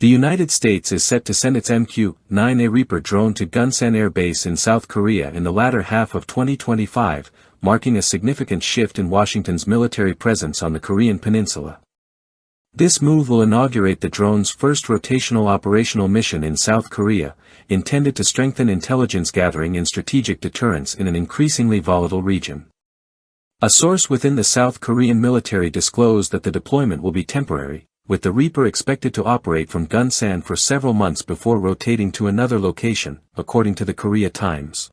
The United States is set to send its MQ-9A Reaper drone to Gunsan Air Base in South Korea in the latter half of 2025, marking a significant shift in Washington's military presence on the Korean Peninsula. This move will inaugurate the drone's first rotational operational mission in South Korea, intended to strengthen intelligence gathering and strategic deterrence in an increasingly volatile region. A source within the South Korean military disclosed that the deployment will be temporary, with the Reaper expected to operate from Gunsan for several months before rotating to another location, according to the Korea Times.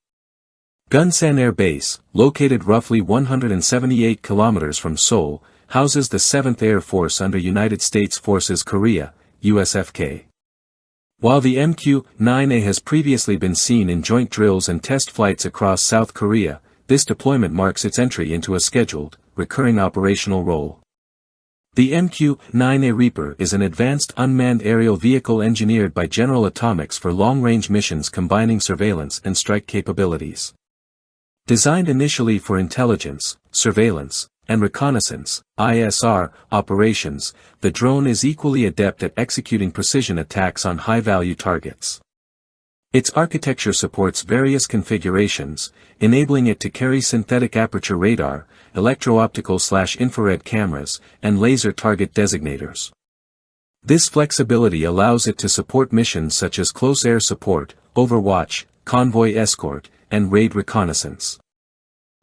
Gunsan Air Base, located roughly 178 kilometers from Seoul, houses the 7th Air Force under United States Forces Korea, USFK. While the MQ-9A has previously been seen in joint drills and test flights across South Korea, this deployment marks its entry into a scheduled, recurring operational role. The MQ-9A Reaper is an advanced unmanned aerial vehicle engineered by General Atomics for long-range missions combining surveillance and strike capabilities. Designed initially for intelligence, surveillance, and reconnaissance, ISR, operations, the drone is equally adept at executing precision attacks on high-value targets. Its architecture supports various configurations, enabling it to carry synthetic aperture radar, electro-optical/infrared cameras, and laser target designators. This flexibility allows it to support missions such as close air support, overwatch, convoy escort, and raid reconnaissance.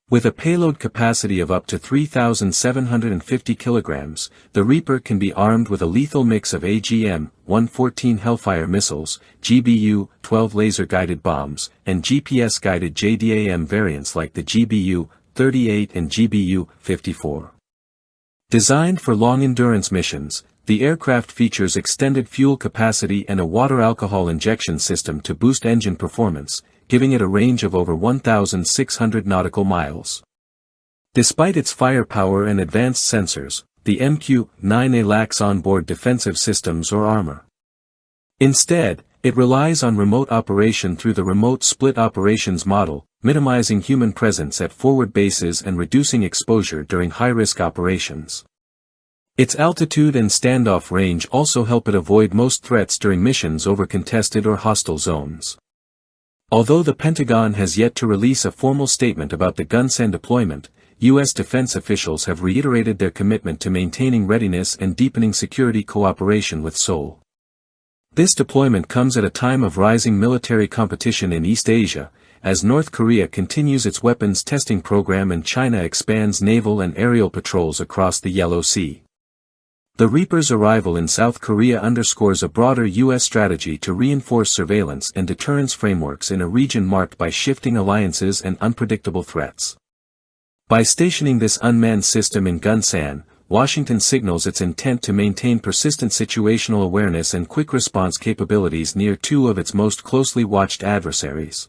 With a payload capacity of up to 3,750 kilograms, the Reaper can be armed with a lethal mix of AGM-114 Hellfire missiles, GBU-12 laser-guided bombs, and GPS-guided JDAM variants like the GBU-38 and GBU-54. Designed for long-endurance missions, the aircraft features extended fuel capacity and a water alcohol injection system to boost engine performance, giving it a range of over 1,600 nautical miles. Despite its firepower and advanced sensors, the MQ-9A lacks onboard defensive systems or armor. Instead, it relies on remote operation through the remote split operations model, minimizing human presence at forward bases and reducing exposure during high-risk operations. Its altitude and standoff range also help it avoid most threats during missions over contested or hostile zones. Although the Pentagon has yet to release a formal statement about the Gunsan deployment, U.S. defense officials have reiterated their commitment to maintaining readiness and deepening security cooperation with Seoul. This deployment comes at a time of rising military competition in East Asia, as North Korea continues its weapons testing program and China expands naval and aerial patrols across the Yellow Sea. The Reaper's arrival in South Korea underscores a broader U.S. strategy to reinforce surveillance and deterrence frameworks in a region marked by shifting alliances and unpredictable threats. By stationing this unmanned system in Gunsan, Washington signals its intent to maintain persistent situational awareness and quick response capabilities near two of its most closely watched adversaries.